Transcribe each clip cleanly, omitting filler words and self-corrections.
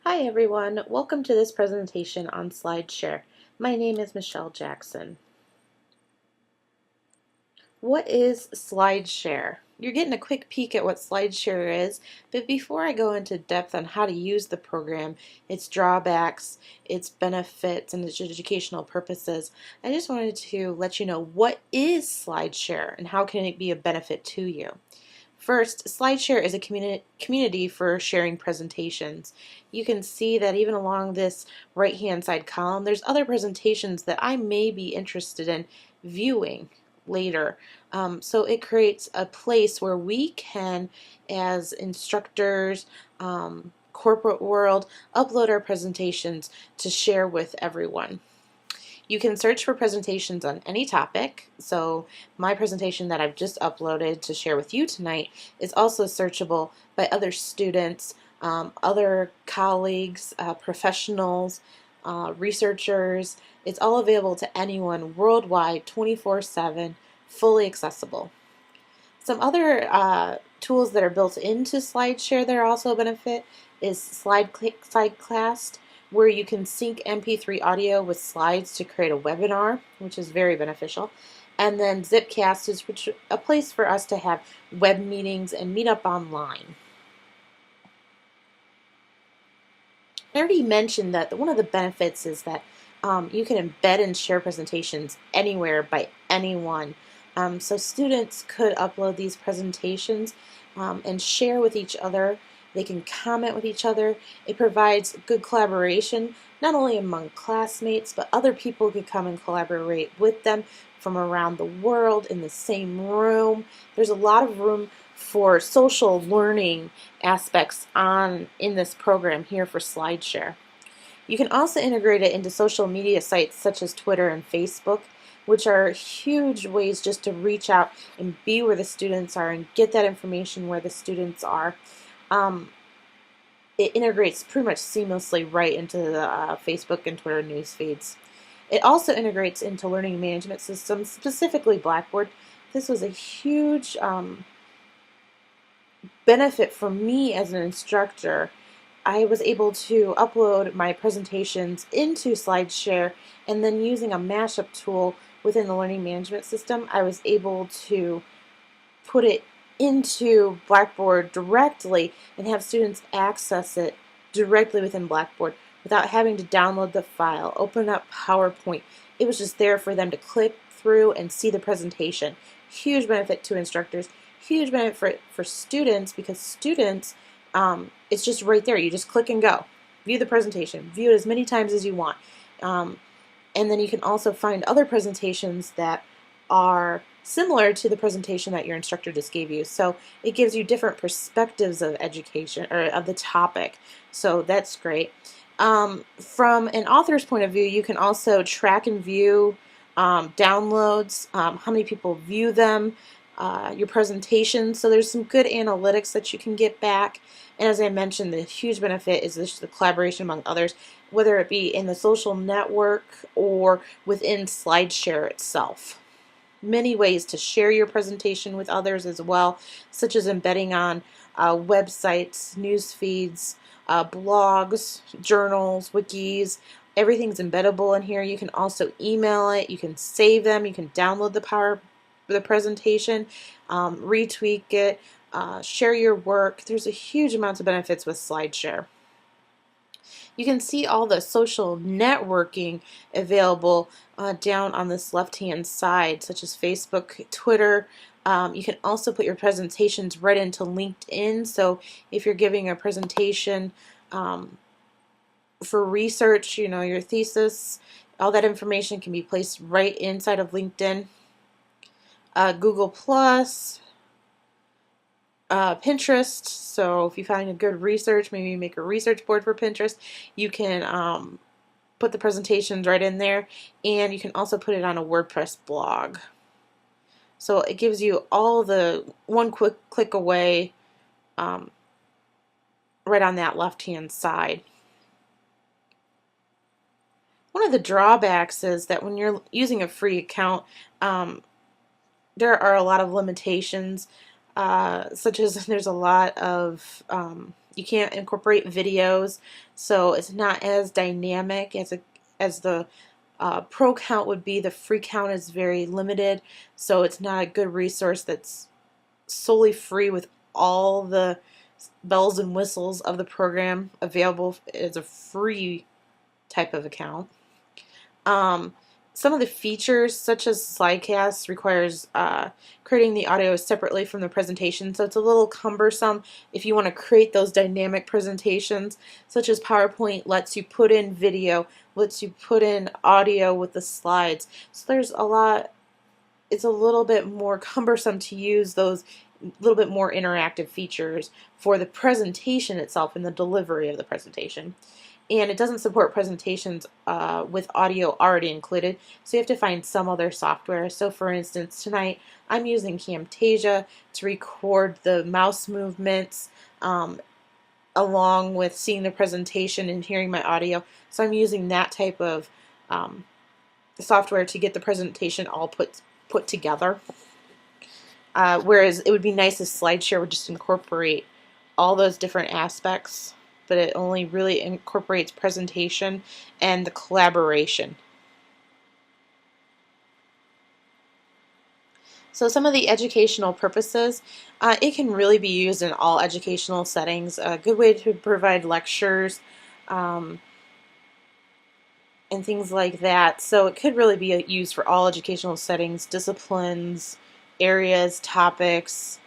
Hi everyone, welcome to this presentation on SlideShare. My name is Michelle Jackson. What is SlideShare? You're getting a quick peek at what SlideShare is, but before I go into depth on how to use the program, its drawbacks, its benefits, and its educational purposes, I just wanted to let you know what is SlideShare and how can it be a benefit to you. First, SlideShare is a community for sharing presentations. You can see that even along this right-hand side column, there's other presentations that I may be interested in viewing later. So it creates a place where we can, as instructors, corporate world, upload our presentations to share with everyone. You can search for presentations on any topic. So my presentation that I've just uploaded to share with you tonight is also searchable by other students, other colleagues, professionals, researchers. It's all available to anyone worldwide, 24/7, fully accessible. Some other tools that are built into SlideShare that are also a benefit is SlideCast, where you can sync MP3 audio with slides to create a webinar, which is very beneficial. And then Zipcast is a place for us to have web meetings and meet up online. I already mentioned that one of the benefits is that you can embed and share presentations anywhere by anyone. So students could upload these presentations and share with each other. They can comment with each other. It provides good collaboration, not only among classmates, but other people could come and collaborate with them from around the world in the same room. There's a lot of room for social learning aspects in this program here for SlideShare. You can also integrate it into social media sites such as Twitter and Facebook, which are huge ways just to reach out and be where the students are and get that information where the students are. It integrates pretty much seamlessly right into the Facebook and Twitter news feeds. It also integrates into learning management systems, specifically Blackboard. This was a huge benefit for me as an instructor. I was able to upload my presentations into SlideShare, and then using a mashup tool within the learning management system, I was able to put it into Blackboard directly and have students access it directly within Blackboard without having to download the file, open up PowerPoint. It was just there for them to click through and see the presentation. Huge benefit to instructors, huge benefit for students, because students, it's just right there. You just click and go. View the presentation. View it as many times as you want. And then you can also find other presentations that are similar to the presentation that your instructor just gave you. So it gives you different perspectives of education or of the topic. So that's great. From an author's point of view, you can also track and view downloads, how many people view them, your presentation. So there's some good analytics that you can get back. And as I mentioned, the huge benefit is the collaboration among others, whether it be in the social network or within SlideShare itself. Many ways to share your presentation with others as well, such as embedding on websites, news feeds, blogs, journals, wikis. Everything's embeddable in here. You can also email it, you can save them, you can download the presentation, retweak it, share your work. There's a huge amount of benefits with SlideShare. You can see all the social networking available down on this left-hand side, such as Facebook, Twitter. You can also put your presentations right into LinkedIn. So if you're giving a presentation for research, your thesis, all that information can be placed right inside of LinkedIn. Google Plus, Pinterest. So if you find a good research, maybe you make a research board for Pinterest, you can put the presentations right in there, and you can also put it on a WordPress blog. So it gives you all the one quick click away right on that left-hand side. One of the drawbacks is that when you're using a free account, there are a lot of limitations, such as there's a lot of You can't incorporate videos, so it's not as dynamic as the pro count would be. The free count is very limited, so it's not a good resource that's solely free with all the bells and whistles of the program available as a free type of account. Some of the features, such as Slidecast, requires creating the audio separately from the presentation, so it's a little cumbersome if you want to create those dynamic presentations, such as PowerPoint lets you put in video, lets you put in audio with the slides. So there's a lot, it's a little bit more cumbersome to use those little bit more interactive features for the presentation itself and the delivery of the presentation. And it doesn't support presentations with audio already included, so you have to find some other software. So for instance, tonight I'm using Camtasia to record the mouse movements along with seeing the presentation and hearing my audio. So I'm using that type of software to get the presentation all put together. Whereas it would be nice if SlideShare would just incorporate all those different aspects, but it only really incorporates presentation and the collaboration. So some of the educational purposes, it can really be used in all educational settings. A good way to provide lectures and things like that. So it could really be used for all educational settings, disciplines, areas, topics,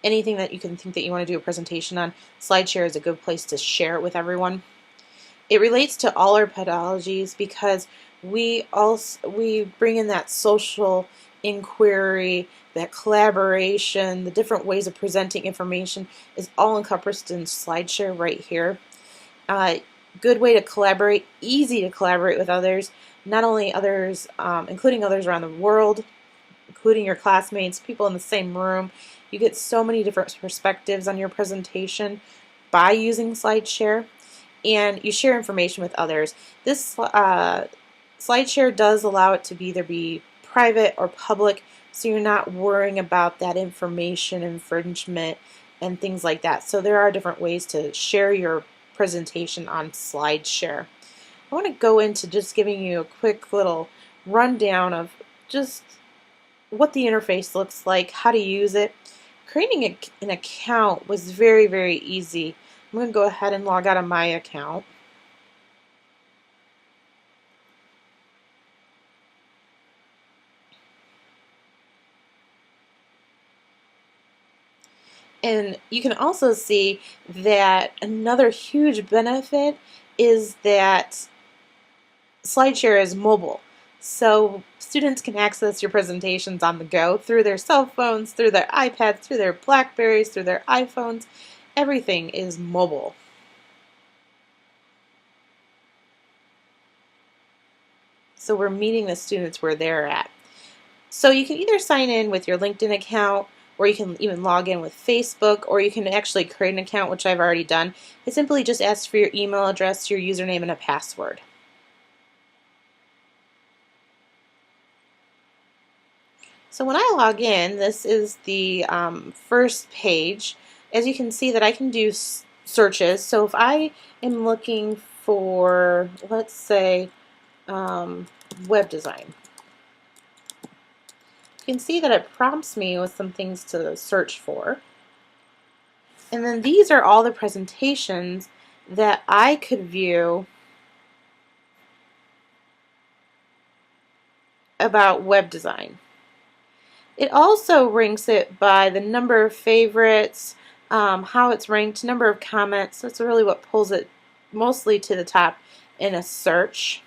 anything that you can think that you want to do a presentation on. SlideShare is a good place to share it with everyone. It relates to all our pedagogies because we bring in that social inquiry, that collaboration, the different ways of presenting information is all encompassed in SlideShare right here. Good way to collaborate, easy to collaborate with others, not only others, including others around the world, including your classmates, people in the same room. You get so many different perspectives on your presentation by using SlideShare, and you share information with others. This SlideShare does allow it to either be private or public, so you're not worrying about that information infringement and things like that. So there are different ways to share your presentation on SlideShare. I want to go into just giving you a quick little rundown of just what the interface looks like, how to use it. Creating an account was very, very easy. I'm going to go ahead and log out of my account. And you can also see that another huge benefit is that SlideShare is mobile. So students can access your presentations on the go through their cell phones, through their iPads, through their Blackberries, through their iPhones. Everything is mobile. So we're meeting the students where they're at. So you can either sign in with your LinkedIn account, or you can even log in with Facebook, or you can actually create an account, which I've already done. It simply just asks for your email address, your username, and a password. So when I log in, this is the first page. As you can see that I can do searches. So if I am looking for, let's say, web design, you can see that it prompts me with some things to search for. And then these are all the presentations that I could view about web design. It also ranks it by the number of favorites, how it's ranked, number of comments. That's really what pulls it mostly to the top in a search.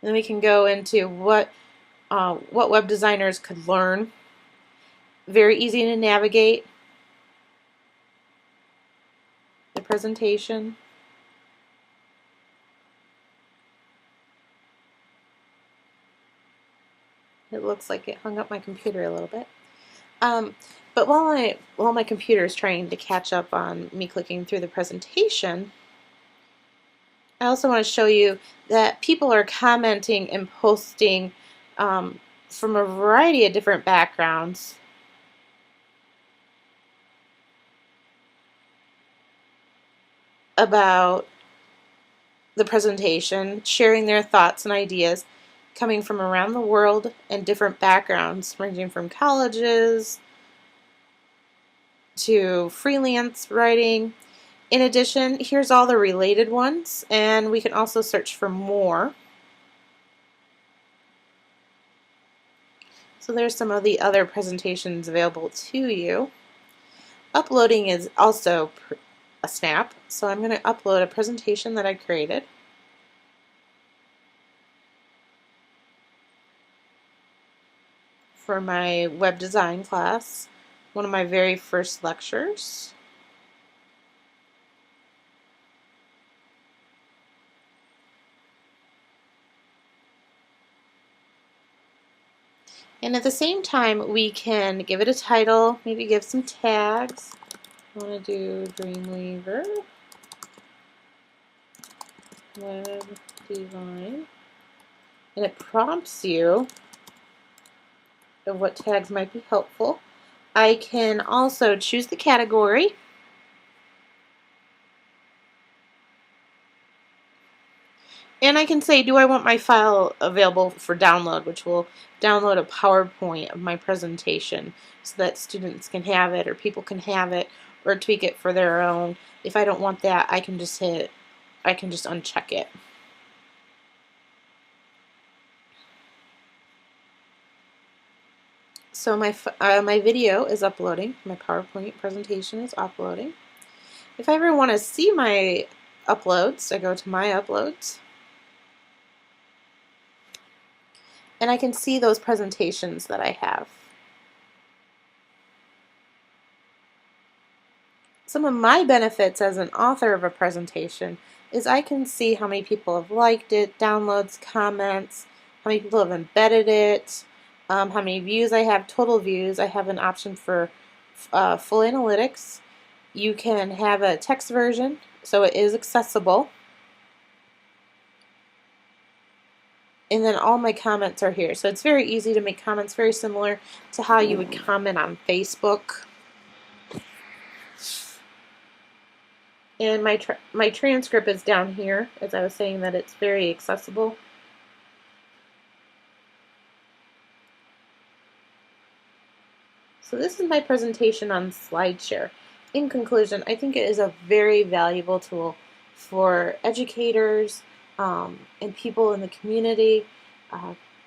Then we can go into what web designers could learn. Very easy to navigate. The presentation. It looks like it hung up my computer a little bit. But while my computer is trying to catch up on me clicking through the presentation, I also want to show you that people are commenting and posting from a variety of different backgrounds. about the presentation, sharing their thoughts and ideas coming from around the world and different backgrounds, ranging from colleges to freelance writing. In addition, here's all the related ones, and we can also search for more. So there's some of the other presentations available to you. Uploading is also a snap, so I'm going to upload a presentation that I created. For my web design class, one of my very first lectures. And at the same time, we can give it a title, maybe give some tags. I want to do Dreamweaver, web design, and it prompts you of what tags might be helpful. I can also choose the category. And I can say, do I want my file available for download, which will download a PowerPoint of my presentation so that students can have it or people can have it or tweak it for their own. If I don't want that, I can just uncheck it. So my video is uploading, my PowerPoint presentation is uploading. If I ever want to see my uploads, I go to my uploads. And I can see those presentations that I have. Some of my benefits as an author of a presentation is I can see how many people have liked it, downloads, comments, how many people have embedded it, how many views I have, total views. I have an option for full analytics. You can have a text version, so it is accessible. And then all my comments are here. So it's very easy to make comments, very similar to how you would comment on Facebook. And my transcript is down here, as I was saying, that it's very accessible. So this is my presentation on SlideShare. In conclusion, I think it is a very valuable tool for educators and people in the community,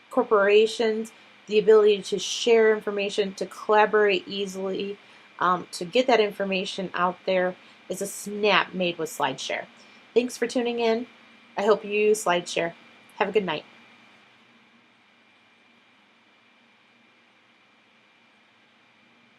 corporations, the ability to share information, to collaborate easily, to get that information out there is a snap made with SlideShare. Thanks for tuning in. I hope you use SlideShare. Have a good night.